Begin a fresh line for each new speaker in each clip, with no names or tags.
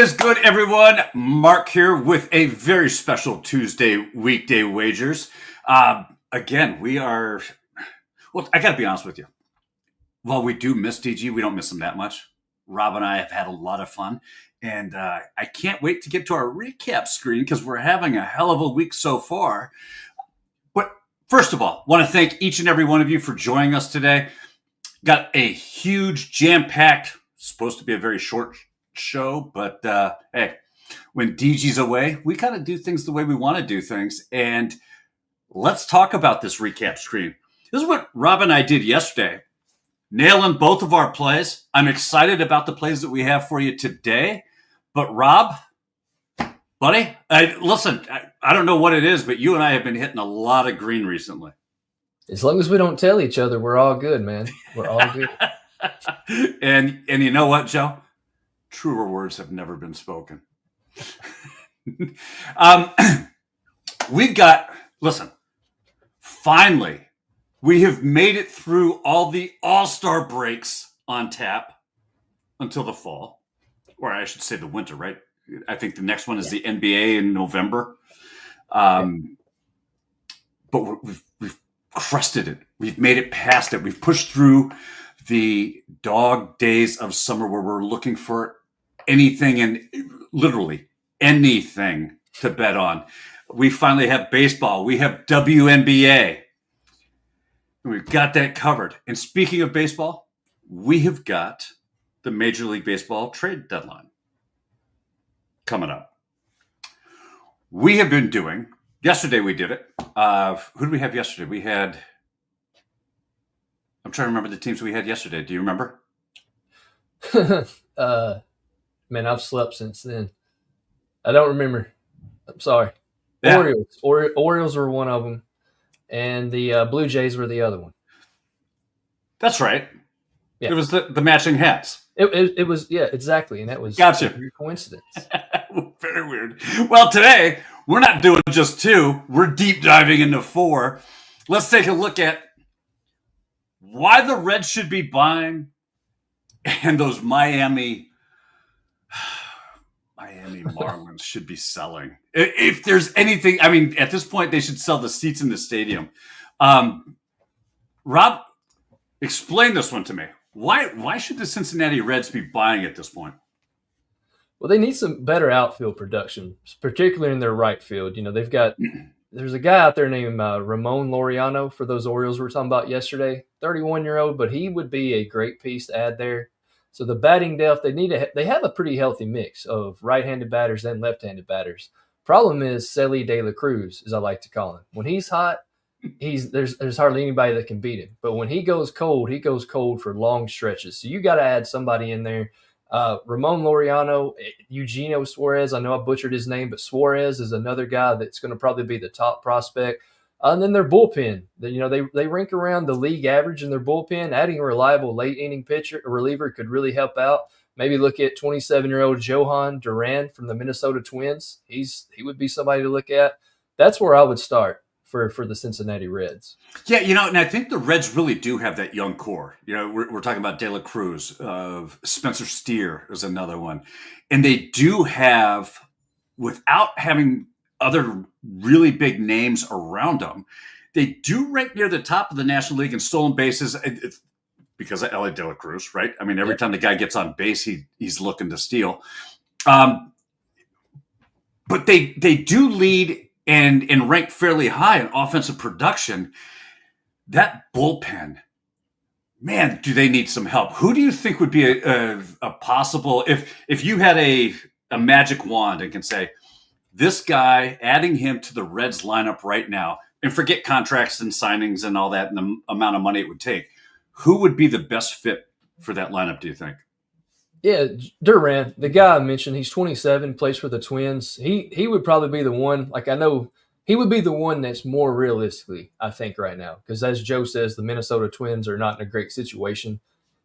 is good, everyone? Mark here with a very special Tuesday weekday wagers. Again, we are... Well, I got to be honest with you. While we do miss DG, we don't miss him that much. Rob and I have had a lot of fun. And I can't wait to get to our recap screen because we're having a hell of a week so far. But first of all, want to thank each and every one of you for joining us today. Got a huge, jam-packed, supposed to be a very short show, but hey, when DG's away, we kind of do things the way we want to do things. And let's talk about this recap screen. This is what Rob and I did yesterday. Nailing both of our plays. I'm excited about the plays that we have for you today. But Rob, buddy, listen, I don't know what it is, but you and I have been hitting a lot of green recently.
As long as we don't tell each other, we're all good, man. We're all good.
And you know what, Joe? Truer words have never been spoken. Listen, finally, we have made it through all the all-star breaks on tap until the fall, or I should say the winter, right? I think the next one is the NBA in November. But we've crusted it. We've made it past it. We've pushed through the dog days of summer where we're looking for anything and literally anything to bet on. We finally have baseball. We have WNBA. We've got that covered. And speaking of baseball, we have got the Major League Baseball trade deadline coming up. We have been doing, yesterday we did it. Who did we have yesterday? I'm trying to remember the teams we had yesterday. Do you remember?
Man, I've slept since then. I don't remember. I'm sorry.
Yeah.
Orioles were one of them, and the Blue Jays were the other one.
That's right.
Yeah.
It was the matching hats.
It was, yeah, exactly, and that was
Gotcha.
a weird coincidence.
Very weird. Well, today, we're not doing just 2. We're deep diving into 4. Let's take a look at why the Reds should be buying and those Miami Marlins should be selling. If there's anything, I mean, at this point, they should sell the seats in the stadium. Rob, explain this one to me. Why should the Cincinnati Reds be buying at this point?
Well, they need some better outfield production, particularly in their right field. You know, there's a guy out there named Ramon Laureano for those Orioles we were talking about yesterday, 31-year-old, but he would be a great piece to add there. So the batting depth, they have a pretty healthy mix of right-handed batters and left-handed batters. Problem is Celi De La Cruz, as I like to call him. When he's hot, there's hardly anybody that can beat him. But when he goes cold for long stretches. So you got to add somebody in there. Ramon Laureano, Eugenio Suarez, I know I butchered his name, but Suarez is another guy that's going to probably be the top prospect. And then their bullpen, they rank around the league average in their bullpen. Adding a reliable late inning reliever could really help out. Maybe look at 27-year-old Johan Duran from the Minnesota Twins. He would be somebody to look at. That's where I would start for the Cincinnati Reds.
Yeah, and I think the Reds really do have that young core. We're talking about De La Cruz, Spencer Steer is another one. And they do have, without having other really big names around them, they do rank near the top of the National League in stolen bases because of Ellie De La Cruz, right? I mean, every time the guy gets on base, he's looking to steal. But they do lead and rank fairly high in offensive production. That bullpen, man, do they need some help? Who do you think would be a possible, if you had a magic wand and can say, this guy, adding him to the Reds lineup right now, and forget contracts and signings and all that and the amount of money it would take, who would be the best fit for that lineup, do you think?
Yeah, Duran, the guy I mentioned, he's 27, plays for the Twins. He would probably be the one, I know he would be the one that's more realistically, I think, right now. Because as Joe says, the Minnesota Twins are not in a great situation.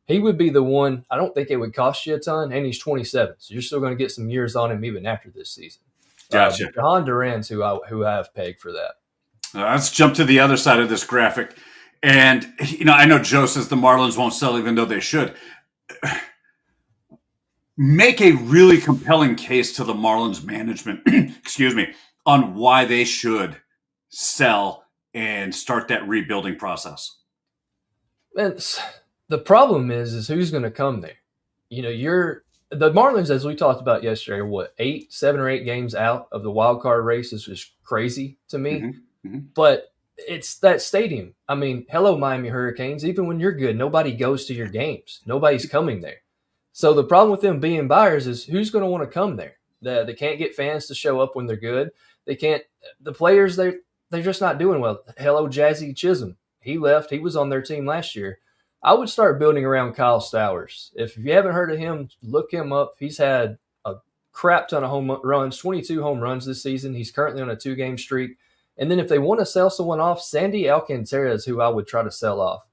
He would be the one. I don't think it would cost you a ton, and he's 27. So you're still going to get some years on him even after this season.
Gotcha.
Johan Duran's who I have pegged for that.
Let's jump to the other side of this graphic. And, I know Joe says the Marlins won't sell even though they should. make a really compelling case to the Marlins management, excuse me, on why they should sell and start that rebuilding process.
And the problem is who's going to come there. The Marlins, as we talked about yesterday, are 7 or 8 games out of the wild card race is just crazy to me.
Mm-hmm. Mm-hmm.
But it's that stadium. I mean, hello, Miami Hurricanes. Even when you're good, nobody goes to your games. Nobody's coming there. So the problem with them being buyers is who's going to want to come there? They can't get fans to show up when they're good. They can't. The players, they're just not doing well. Hello, Jazzy Chisholm. He left. He was on their team last year. I would start building around Kyle Stowers. If you haven't heard of him, look him up. He's had a crap ton of home runs, 22 home runs this season. He's currently on a 2-game streak. And then if they want to sell someone off, Sandy Alcantara is who I would try to sell off.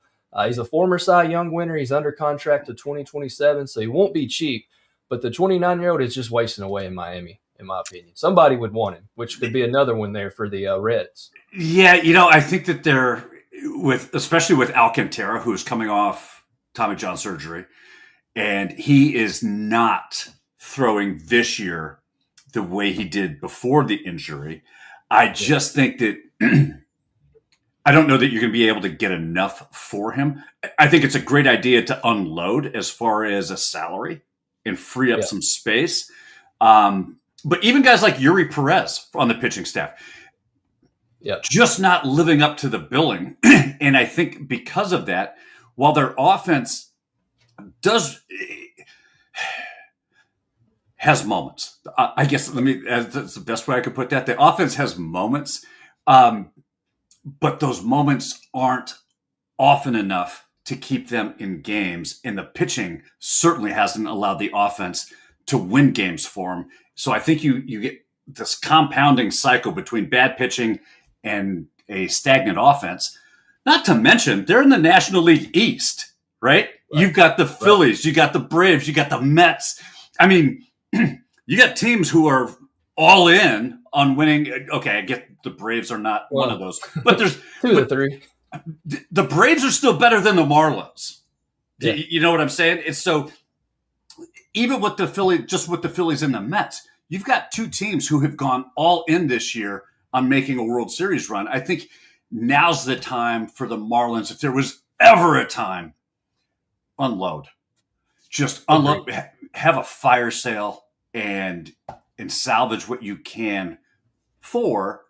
He's a former Cy Young winner. He's under contract to 2027, so he won't be cheap. But the 29-year-old is just wasting away in Miami, in my opinion. Somebody would want him, which could be another one there for the Reds.
Yeah, I think that they're especially with Alcantara, who's coming off Tommy John surgery, and he is not throwing this year the way he did before the injury. I just think that I don't know that you're going to be able to get enough for him. I think it's a great idea to unload as far as a salary and free up some space. But even guys like Yuri Perez on the pitching staff, just not living up to the billing. And I think because of that, while their offense has moments, I guess that's the best way I could put that. The offense has moments, but those moments aren't often enough to keep them in games. And the pitching certainly hasn't allowed the offense to win games for them. So I think you get this compounding cycle between bad pitching and a stagnant offense. Not to mention, they're in the National League East, right? You've got the Phillies, you got the Braves, you got the Mets. I mean, you got teams who are all in on winning. Okay, I get the Braves are not one of those, but there's
2 or 3.
The Braves are still better than the Marlins. Yeah. You know what I'm saying? It's so even with the Phillies and the Mets, you've got 2 teams who have gone all in this year on making a World Series run. I think now's the time for the Marlins. If there was ever a time, unload. Just unload, have a fire sale and salvage what you can for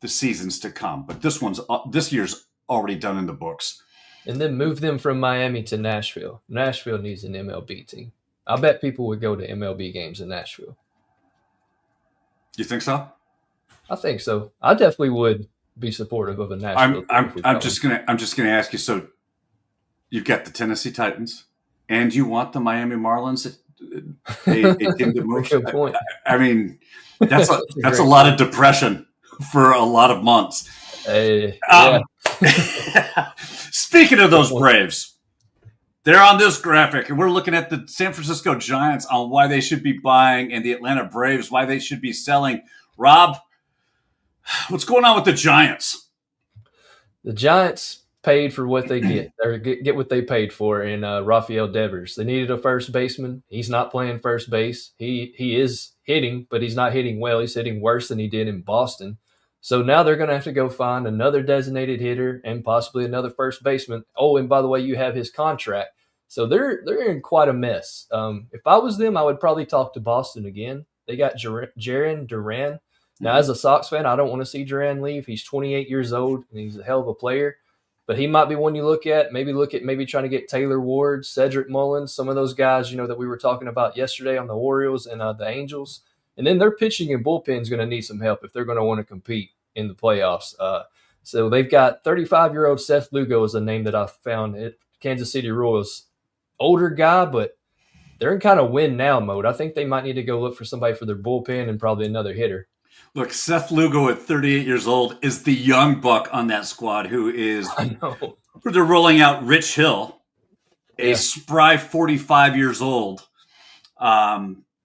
the seasons to come. But this year's already done in the books.
And then move them from Miami to Nashville. Nashville needs an MLB team. I bet people would go to MLB games in Nashville.
You think so?
I think so. I definitely would be supportive of a Nashville.
I'm just gonna ask you. So you've got the Tennessee Titans, and you want the Miami Marlins.
Good point.
I mean, that's a lot of depression for a lot of months. Speaking of those Braves, they're on this graphic, and we're looking at the San Francisco Giants on why they should be buying, and the Atlanta Braves why they should be selling. Rob, what's going on with the Giants?
The Giants paid for what they get, or get what they paid for in Rafael Devers. They needed a first baseman. He's not playing first base. He is hitting, but he's not hitting well. He's hitting worse than he did in Boston. So now they're going to have to go find another designated hitter and possibly another first baseman. Oh, and by the way, you have his contract. So they're in quite a mess. If I was them, I would probably talk to Boston again. They got Jarren Duran. Now, as a Sox fan, I don't want to see Duran leave. He's 28 years old, and he's a hell of a player. But he might be one you look at. Maybe trying to get Taylor Ward, Cedric Mullins, some of those guys, that we were talking about yesterday on the Orioles and the Angels. And then their pitching and bullpen is going to need some help if they're going to want to compete in the playoffs. So they've got 35-year-old Seth Lugo is a name that I found at Kansas City Royals. Older guy, but they're in kind of win now mode. I think they might need to go look for somebody for their bullpen and probably another hitter.
Look, Seth Lugo at 38 years old is the young buck on that squad who is –
I know.
They're rolling out Rich Hill, a spry 45 years old,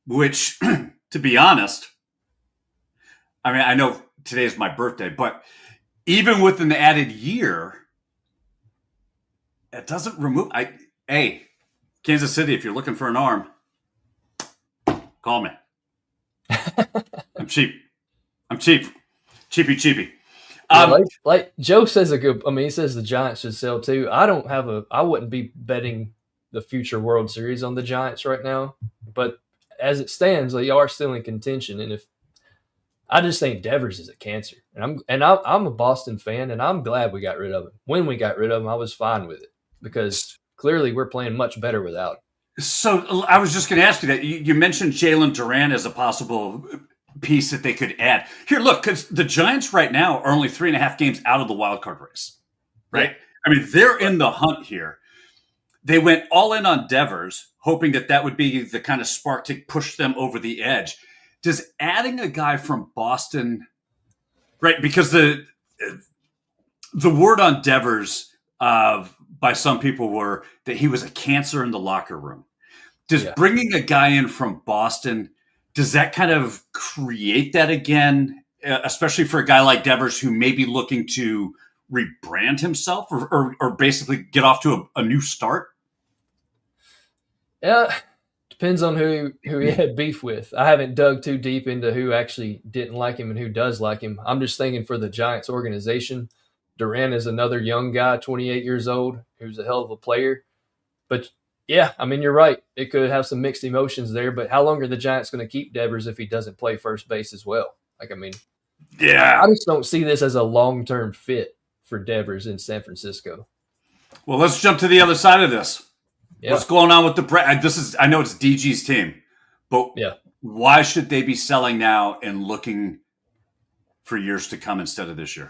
which, to be honest, I mean, I know today's my birthday, but even with an added year, it doesn't remove – Kansas City, if you're looking for an arm, Call me. I'm cheap. Cheapy cheapy.
Like Joe says he says the Giants should sell too. I wouldn't be betting the future World Series on the Giants right now, but as it stands, they are still in contention. And I just think Devers is a cancer, and I'm a Boston fan, and I'm glad we got rid of him. When we got rid of him, I was fine with it because clearly we're playing much better without him.
So I was just going to ask you that. You mentioned Jalen Duran as a possible piece that they could add. Here, look, because the Giants right now are only 3.5 games out of the wild card race, right? Yeah. I mean, they're in the hunt here. They went all in on Devers, hoping that would be the kind of spark to push them over the edge. Does adding a guy from Boston, right? Because the word on Devers by some people were that he was a cancer in the locker room. Does bringing a guy in from Boston, does that kind of create that again, especially for a guy like Devers who may be looking to rebrand himself or basically get off to a new start?
Yeah, depends on who he had beef with. I haven't dug too deep into who actually didn't like him and who does like him. I'm just thinking for the Giants organization, Duran is another young guy, 28 years old, who's a hell of a player. But yeah, I mean, you're right. It could have some mixed emotions there, but how long are the Giants going to keep Devers if he doesn't play first base as well? Like, I mean, I just don't see this as a long-term fit for Devers in San Francisco.
Well, let's jump to the other side of this. Yeah. What's going on with the Braves? I know it's DG's team, but why should they be selling now and looking for years to come instead of this year?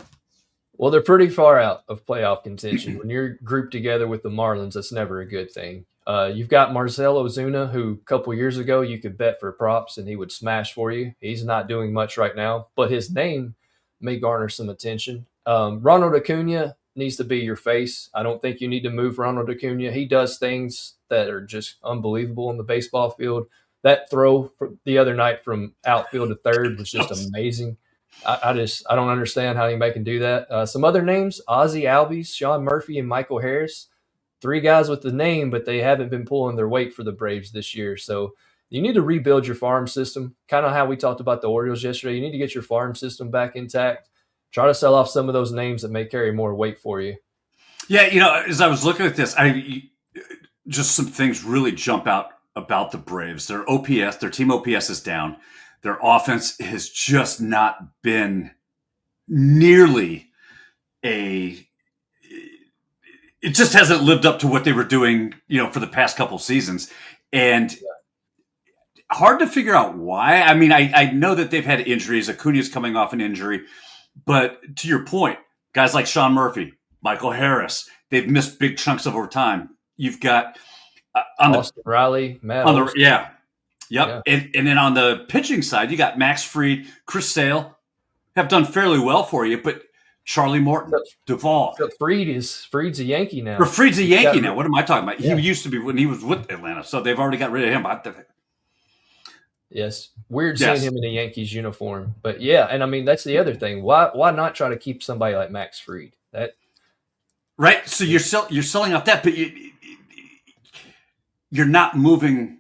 Well, they're pretty far out of playoff contention. When you're grouped together with the Marlins, that's never a good thing. You've got Marcell Ozuna, who a couple years ago you could bet for props and he would smash for you. He's not doing much right now, but his name may garner some attention. Ronald Acuna needs to be your face. I don't think you need to move Ronald Acuna. He does things that are just unbelievable in the baseball field. That throw the other night from outfield to third was just amazing. I don't understand how anybody can do that. Some other names, Ozzie Albies, Sean Murphy, and Michael Harris. 3 guys with the name, but they haven't been pulling their weight for the Braves this year. So you need to rebuild your farm system, kind of how we talked about the Orioles yesterday. You need to get your farm system back intact. Try to sell off some of those names that may carry more weight for you.
Yeah, as I was looking at this, just some things really jump out about the Braves. Their OPS, their team OPS is down. Their offense has just not been nearly it just hasn't lived up to what they were doing, for the past couple seasons. And hard to figure out why. I mean, I know that they've had injuries. Acuna's coming off an injury. But to your point, guys like Sean Murphy, Michael Harris, they've missed big chunks of our time. You've got
Austin Riley, Matt.
Yep. Yeah. And then on the pitching side, you got Max Fried, Chris Sale have done fairly well for you, but Charlie Morton, Duvall.
Fried's a Yankee now.
Fried's a Yankee now. What am I talking about? Yeah. He used to be when he was with Atlanta, so they've already got rid of him.
Yes. Weird seeing him in a Yankees uniform. But yeah, and I mean that's the other thing. Why not try to keep somebody like Max Fried?
Right. So you're selling off that, but you're not moving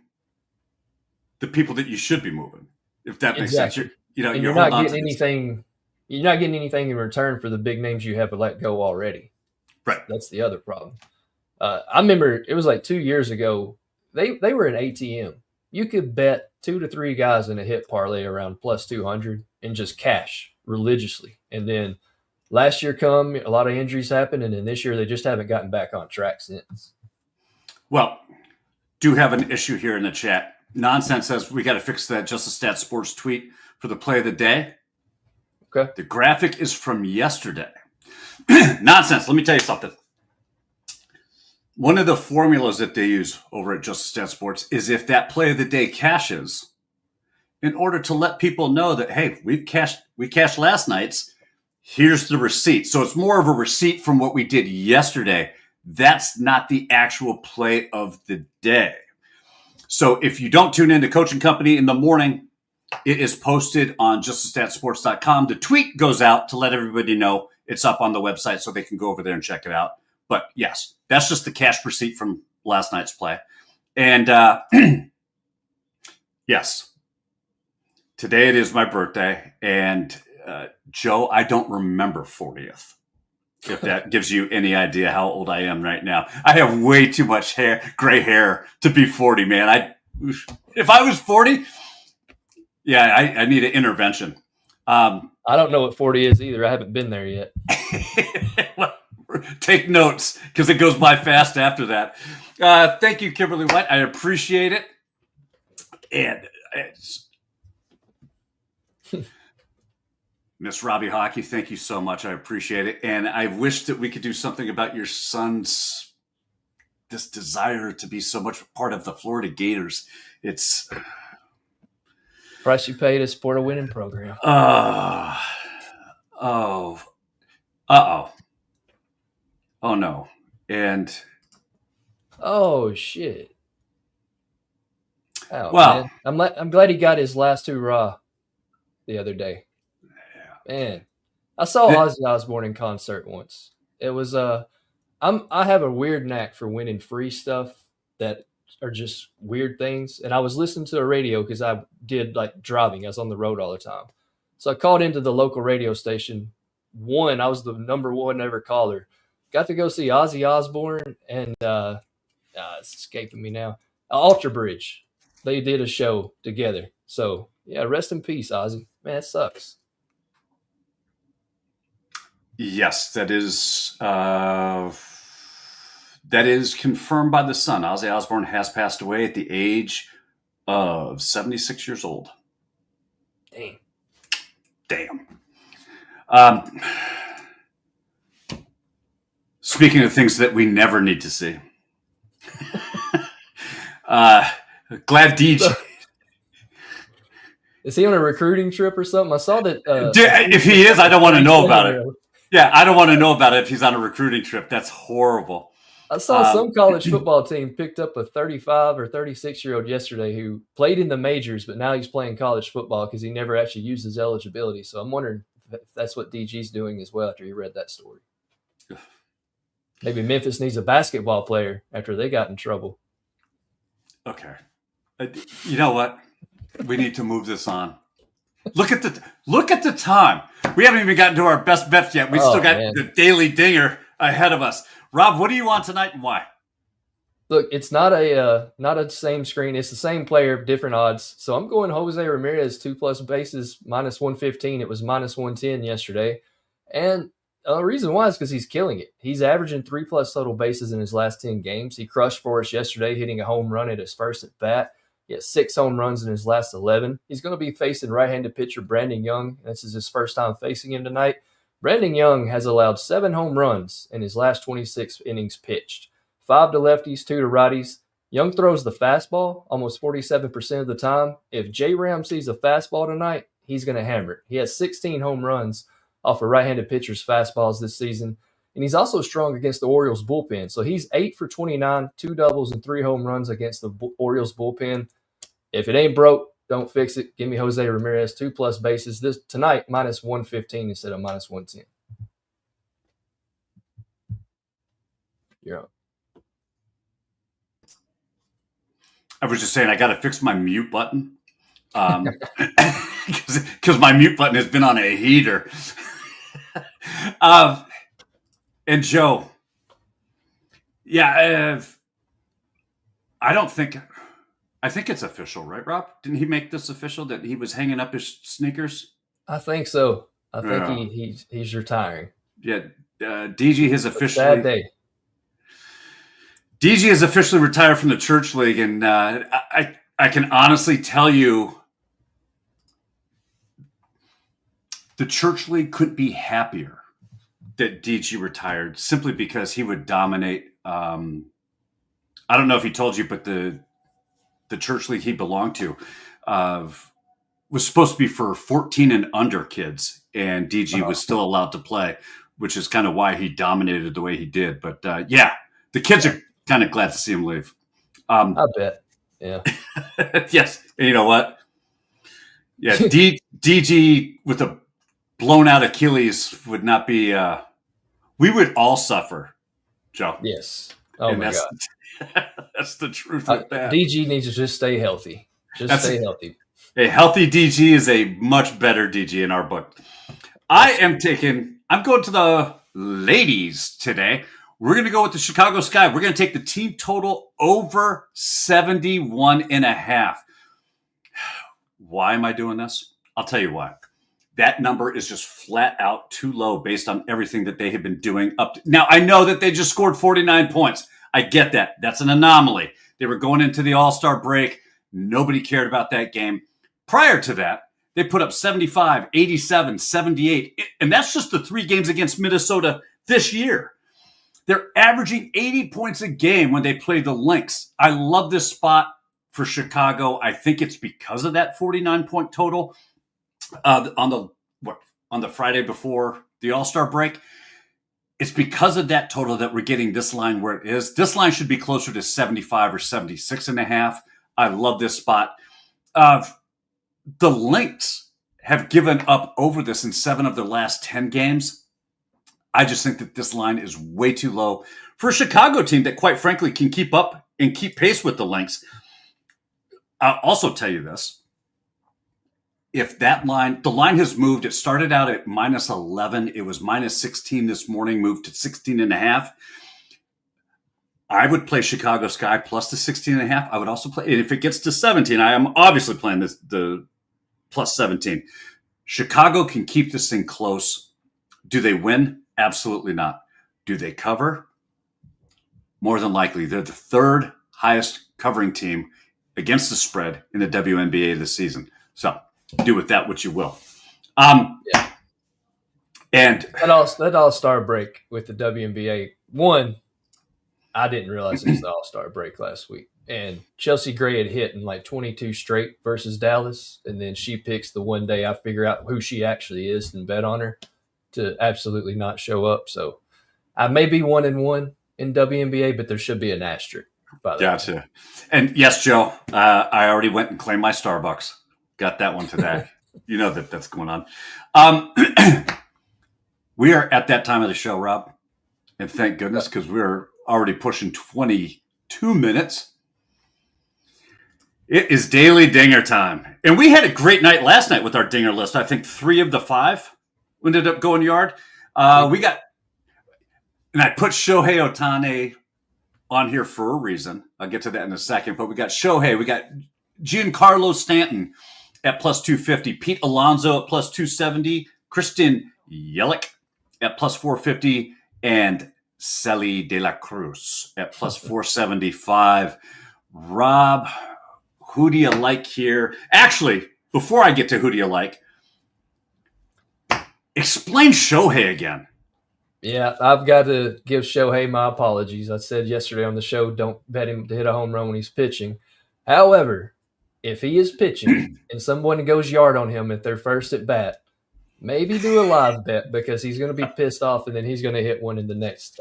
the people that you should be moving. If that makes sense. You're
not getting anything. You're not getting anything in return for the big names you have to let go already.
Right.
That's the other problem. I remember it was like 2 years ago. They were an ATM. You could bet 2 to 3 guys in a hit parlay around plus 200 and just cash religiously. And then last year a lot of injuries happened, and then this year they just haven't gotten back on track since.
Well, do have an issue here in the chat. Nonsense says we got to fix that Just a Stat Sports tweet for the play of the day.
Okay.
The graphic is from yesterday. Nonsense. Let me tell you something. One of the formulas that they use over at Just a Stat Sports is if that play of the day cashes, in order to let people know that, hey, we cashed last night's, here's the receipt. So it's more of a receipt from what we did yesterday. That's not the actual play of the day. So if you don't tune into Coaching Company in the morning, it is posted on justastatsports.com. The tweet goes out to let everybody know it's up on the website so they can go over there and check it out. But yes, that's just the cash receipt from last night's play. And yes, Today it is my birthday, and Joe, I don't remember 40th. If that gives you any idea how old I am right now, I have way too much gray hair to be 40, man. If I was 40, yeah, I need an intervention.
I don't know what 40 is either. I haven't been there yet.
Well, take notes because it goes by fast after that. Thank you, Kimberly White. I appreciate it. And Miss Robbie Hockey, thank you so much. I appreciate it. And I wish that we could do something about your son's this desire to be so much part of the Florida Gators. It's
price you pay to support a winning program.
Oh no. And
oh shit. Oh,
well,
man. I'm glad he got his last 2 raw the other day. Man, I saw Ozzy Osbourne in concert once. It was I have a weird knack for winning free stuff that are just weird things. And I was listening to a radio because I did like driving. I was on the road all the time. So I called into the local radio station. I was the number 1 ever caller. Got to go see Ozzy Osbourne and it's escaping me now. Alter Bridge. They did a show together. So yeah, rest in peace, Ozzy. Man, it sucks.
Yes, that is confirmed by the Sun. Ozzy Osbourne has passed away at the age of 76 years old. Damn. Speaking of things that we never need to see. Glad DJ.
Is he on a recruiting trip or something? I saw that.
If he is, I don't want to know about it. Yeah, I don't want to know about it if he's on a recruiting trip. That's horrible.
I saw some college football team picked up a 35 or 36-year-old yesterday who played in the majors, but now he's playing college football because he never actually used his eligibility. So I'm wondering if that's what DG's doing as well after he read that story. Maybe Memphis needs a basketball player after they got in trouble.
Okay. You know what? We need to move this on. Look at the time. We haven't even gotten to our best bets yet. We still got the Daily Dinger ahead of us. Rob, what do you want tonight and why?
Look, it's not a same screen. It's the same player, different odds. So I'm going Jose Ramirez 2+ bases -115. It was -110 yesterday. And the reason why is because he's killing it. He's averaging 3+ total bases in his last 10 games. He crushed for us yesterday, hitting a home run at his first at bat. He has 6 home runs in his last 11. He's going to be facing right-handed pitcher Brandon Young. This is his first time facing him tonight. Brandon Young has allowed 7 home runs in his last 26 innings pitched. 5 to lefties, 2 to righties. Young throws the fastball almost 47% of the time. If J-Ram sees a fastball tonight, he's going to hammer it. He has 16 home runs off of right-handed pitchers' fastballs this season. And he's also strong against the Orioles bullpen. So he's 8 for 29, 2 doubles and 3 home runs against the Orioles bullpen. If it ain't broke, don't fix it. Give me Jose Ramirez 2+ bases this tonight -115 instead of -110. You're up.
I was just saying I got to fix my mute button because my mute button has been on a heater. And Joe, yeah, I think it's official, right, Rob? Didn't he make this official that he was hanging up his sneakers?
I think so. I think he's retiring.
Yeah, DG has officially.
Bad day.
DG has officially retired from the Church League, and I can honestly tell you, the Church League couldn't be happier that DG retired, simply because he would dominate. I don't know if he told you, but the Church League he belonged to was supposed to be for 14 and under kids, and DG was still allowed to play, which is kind of why he dominated the way he did. But yeah, the kids are kind of glad to see him leave.
I bet. Yeah.
Yes. And you know what? Yeah, DG with a blown out Achilles would not be. We would all suffer, Joe.
Yes. Oh my God.
That's the truth of that.
DG needs to just stay healthy. Stay healthy.
A healthy DG is a much better DG in our book. I'm going to the ladies today. We're going to go with the Chicago Sky. We're going to take the team total over 71.5. Why am I doing this? I'll tell you why. That number is just flat out too low based on everything that they have been doing up to now. I know that they just scored 49 points. I get that. That's an anomaly. They were going into the All-Star break. Nobody cared about that game. Prior to that, they put up 75, 87, 78, and that's just the 3 games against Minnesota this year. They're averaging 80 points a game when they play the Lynx. I love this spot for Chicago. I think it's because of that 49-point total on the Friday before the All-Star break. It's because of that total that we're getting this line where it is. This line should be closer to 75 or 76.5. I love this spot. The Lynx have given up over this in 7 of their last 10 games. I just think that this line is way too low for a Chicago team that, quite frankly, can keep up and keep pace with the Lynx. I'll also tell you this. If the line has moved, it started out at minus 11. It was minus 16 this morning, moved to 16.5. I would play Chicago Sky plus the 16.5. I would also play, and if it gets to 17, I am obviously playing the plus 17. Chicago can keep this thing close. Do they win? Absolutely not. Do they cover? More than likely. They're the 3rd highest covering team against the spread in the WNBA this season. So do with that what you will.
Yeah.
And
that All-Star break with the WNBA, one, I didn't realize it was the All-Star break last week. And Chelsea Gray had hit in like 22 straight versus Dallas. And then she picks the one day I figure out who she actually is and bet on her to absolutely not show up. So I may be 1-1 in WNBA, but there should be an asterisk.
Gotcha. And yes, Joe, I already went and claimed my Starbucks. Got that one today. You know that's going on. We are at that time of the show, Rob. And thank goodness, because we're already pushing 22 minutes. It is daily dinger time. And we had a great night last night with our dinger list. I think 3 of the 5 ended up going yard. And I put Shohei Ohtani on here for a reason. I'll get to that in a second. But we got Shohei. We got Giancarlo Stanton at plus 250. Pete Alonso at plus 270. Christian Yelich at plus 450. And Celi de la Cruz at plus 475. Rob, who do you like here? Actually, before I get to who do you like, explain Shohei again.
Yeah, I've got to give Shohei my apologies. I said yesterday on the show, don't bet him to hit a home run when he's pitching. However, if he is pitching and someone goes yard on him at their first at bat, maybe do a live bet because he's going to be pissed off and then he's going to hit one in the next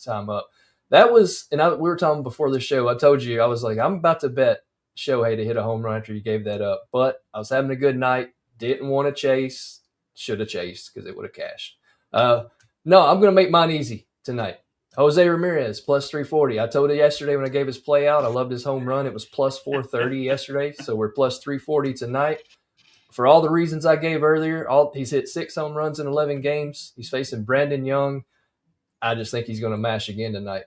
time up. That was, and we were talking before the show. I told you, I was like, I'm about to bet Shohei to hit a home run after you gave that up. But I was having a good night. Didn't want to chase. Should have chased because it would have cashed. No, I'm going to make mine easy tonight. Jose Ramirez, plus 340. I told you yesterday when I gave his play out, I loved his home run. It was plus 430 yesterday, so we're plus 340 tonight. For all the reasons I gave earlier, he's hit 6 home runs in 11 games. He's facing Brandon Young. I just think he's going to mash again tonight.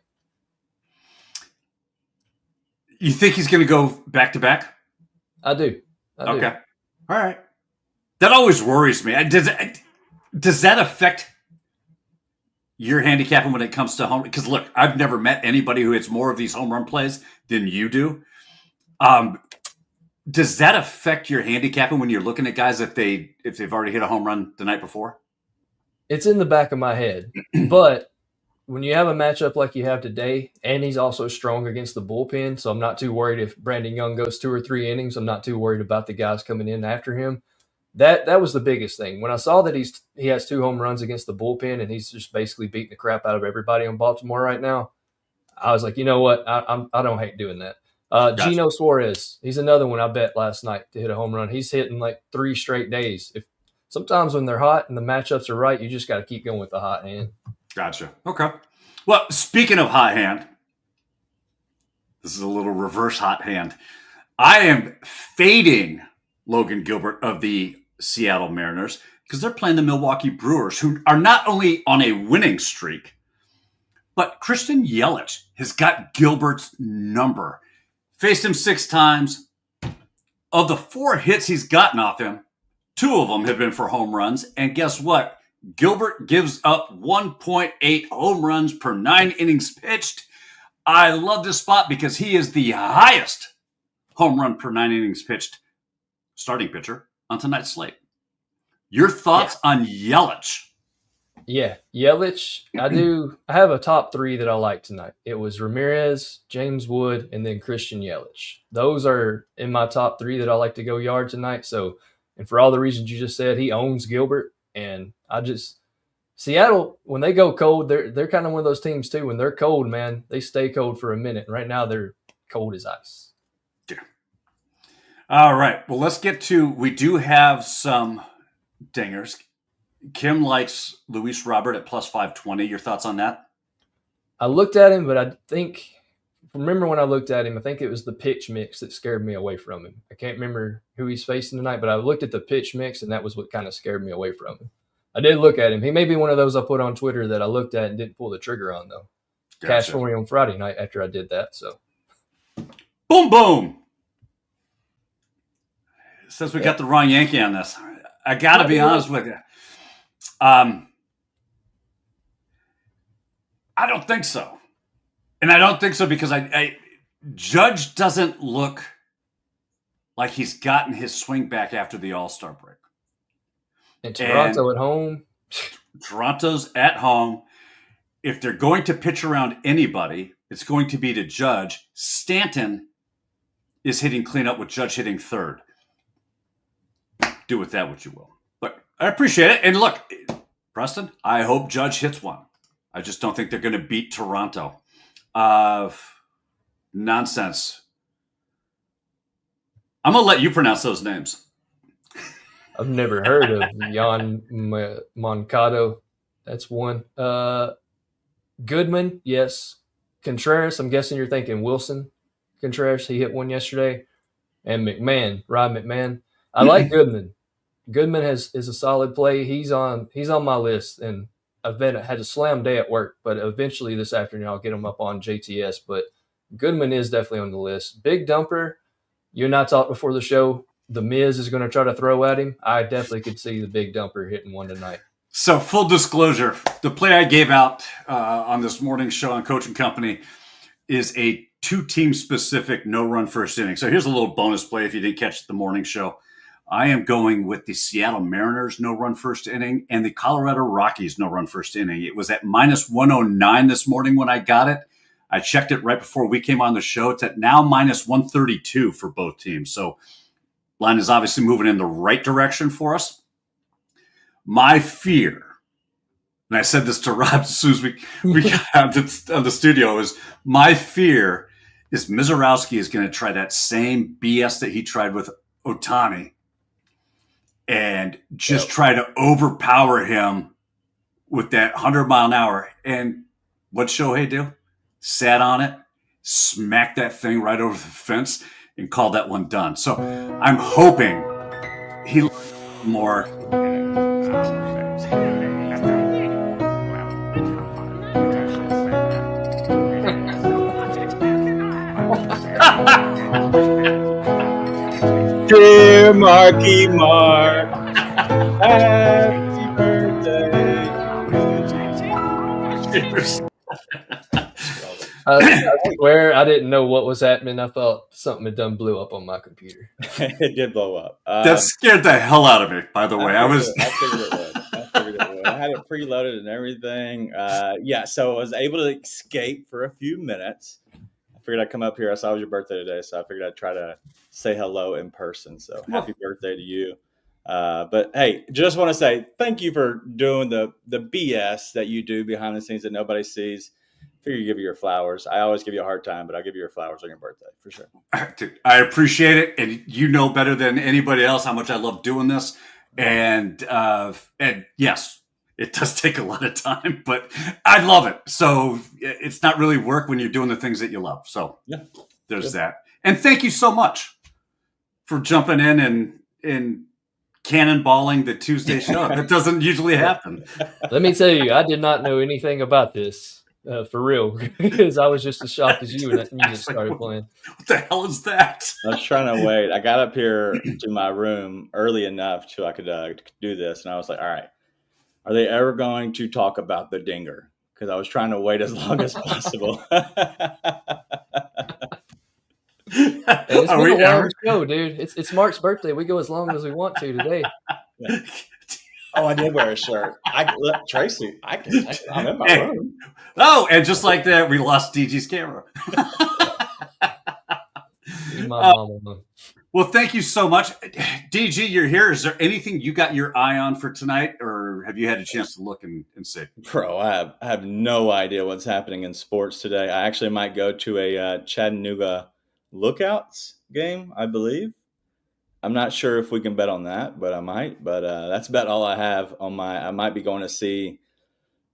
You think he's going to go back-to-back?
I do.
Okay. All right. That always worries me. Does that affect your handicapping when it comes to home? Because look, I've never met anybody who hits more of these home run plays than you do. Does that affect your handicapping when you're looking at guys if they've already hit a home run the night before?
It's in the back of my head. But when you have a matchup like you have today, and he's also strong against the bullpen, so I'm not too worried if Brandon Young goes 2 or 3 innings. I'm not too worried about the guys coming in after him. That was the biggest thing. When I saw that he has 2 home runs against the bullpen and he's just basically beating the crap out of everybody in Baltimore right now, I was like, you know what? I don't hate doing that. Gotcha. Gino Suarez, he's another one I bet last night to hit a home run. He's hitting like 3 straight days. Sometimes when they're hot and the matchups are right, you just got to keep going with the hot hand.
Gotcha. Okay. Well, speaking of hot hand, this is a little reverse hot hand. I am fading Logan Gilbert of the Seattle Mariners because they're playing the Milwaukee Brewers, who are not only on a winning streak, but Christian Yelich has got Gilbert's number. Faced him 6 times. Of the 4 hits he's gotten off him, 2 of them have been for home runs. And guess what? Gilbert gives up 1.8 home runs per 9 innings pitched. I love this spot because he is the highest home run per 9 innings pitched starting pitcher on tonight's slate. Your thoughts on Yelich?
Yeah, Yelich. I have a top 3 that I like tonight. It was Ramirez, James Wood, and then Christian Yelich. Those are in my top 3 that I like to go yard tonight. So, and for all the reasons you just said, he owns Gilbert. And Seattle, when they go cold, they're kind of one of those teams too. When they're cold, man, they stay cold for a minute. Right now, they're cold as ice.
Yeah. All right. Well, let's get to, we do have some dingers. Kim likes Luis Robert at plus 520. Your thoughts on that?
I looked at him, but I remember when I looked at him, I think it was the pitch mix that scared me away from him. I can't remember who he's facing tonight, but I looked at the pitch mix, and that was what kind of scared me away from him. I did look at him. He may be one of those I put on Twitter that I looked at and didn't pull the trigger on, though. Gotcha. Cash for me on Friday night after I did that. So,
boom, boom. Says we got the wrong Yankee on this. I got to be honest with you. I don't think so. And I don't think so because Judge doesn't look like he's gotten his swing back after the All-Star break.
And Toronto at home.
Toronto's at home. If they're going to pitch around anybody, it's going to be to Judge. Stanton is hitting cleanup with Judge hitting third. Do with that what you will. But I appreciate it. And look, Preston, I hope Judge hits one. I just don't think they're going to beat Toronto. Nonsense. I'm going to let you pronounce those names.
I've never heard of Jan Moncado. That's one. Goodman, yes. Contreras, I'm guessing you're thinking Wilson Contreras. He hit one yesterday. And McMahon, Rod McMahon. I like Goodman. Goodman is a solid play. He's on my list, and I've had a slam day at work, but eventually this afternoon I'll get him up on JTS. But Goodman is definitely on the list. Big Dumper, you and I talked before the show. The Miz is going to try to throw at him. I definitely could see the Big Dumper hitting one tonight.
So full disclosure, the play I gave out on this morning's show on Coaching Company is a 2-team specific no-run first inning. So here's a little bonus play if you didn't catch the morning show. I am going with the Seattle Mariners no-run first inning and the Colorado Rockies no-run first inning. It was at minus 109 this morning when I got it. I checked it right before we came on the show. It's at now minus 132 for both teams. So line is obviously moving in the right direction for us. My fear, and I said this to Rob as soon as we got out of the studio, is my fear is Mizorowski is going to try that same BS that he tried with Ohtani and just try to overpower him with that 100-mile-an-hour. And what Shohei do? Sat on it, smacked that thing right over the fence, and called that one done. So I'm hoping he more.
Dear Marky Mark, happy birthday.
I swear I didn't know what was happening. I thought something had done blew up on my computer.
It did blow up.
That scared the hell out of me, by the way.
I figured it would. I had it preloaded and everything. So I was able to escape for a few minutes. I figured I'd come up here. I saw it was your birthday today, so I figured I'd try to say hello in person. So happy birthday to you. But hey, just want to say thank you for doing the BS that you do behind the scenes that nobody sees. Figure you give you your flowers. I always give you a hard time, but I'll give you your flowers on your birthday for sure.
Dude, I appreciate it, and you know better than anybody else how much I love doing this. And yes, it does take a lot of time, but I love it. So it's not really work when you're doing the things that you love. So there's that. And thank you so much for jumping in and in cannonballing the Tuesday show. That doesn't usually happen.
Let me tell you, I did not know anything about this for real because I was just as shocked as you when that music started playing.
What the hell is that?
I was trying to wait. I got up here to my room early enough so I could do this, and I was like, "All right, are they ever going to talk about the dinger?" Because I was trying to wait as long as possible.
It's been a long show, dude. It's Mark's birthday. We go as long as we want to today.
Yeah. Oh, I did wear a shirt. Tracy, I'm in my room.
Oh, and just like that, we lost DG's camera. Well, thank you so much. DG, you're here. Is there anything you got your eye on for tonight, or have you had a chance to look and see?
Bro, I have no idea what's happening in sports today. I actually might go to a Chattanooga Lookouts game, I believe. I'm not sure if we can bet on that, but I might. But that's about all I have on my. I might be going to see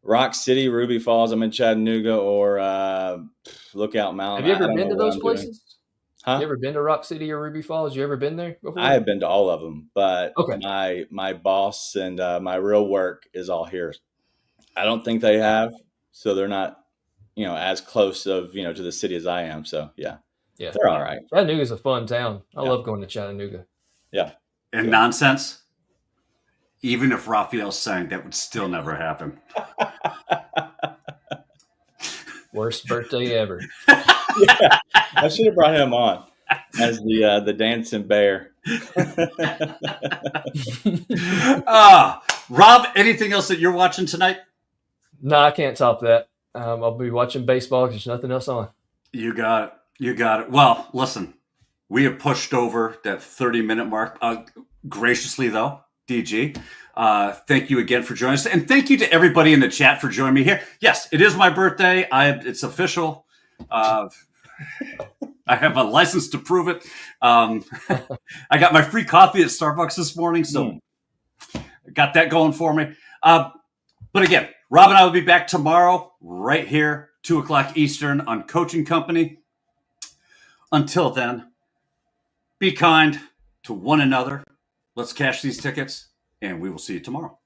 Rock City, Ruby Falls. I'm in Chattanooga, or Lookout Mountain.
Have you ever been to those places?
Huh?
You ever been to Rock City or Ruby Falls? You ever been there before?
I have been to all of them, but
okay.
my boss and my real work is all here. I don't think they have, so they're not, as close of to the city as I am. So yeah, they're all right.
Chattanooga's a fun town. I love going to Chattanooga.
Yeah,
and nonsense. Even if Raphael sang, that would still never happen.
Worst birthday ever.
Yeah, I should have brought him on as the dancing bear.
Rob, anything else that you're watching tonight?
No, I can't top that. I'll be watching baseball because there's nothing else on.
You got it. Well, listen, we have pushed over that 30-minute mark graciously, though, DG. Thank you again for joining us. And thank you to everybody in the chat for joining me here. Yes, it is my birthday. It's official. I have a license to prove it. I got my free coffee at Starbucks this morning, so got that going for me. But again, Rob and I will be back tomorrow right here, 2:00 Eastern on Coaching Company. Until then, be kind to one another. Let's cash these tickets, and we will see you tomorrow.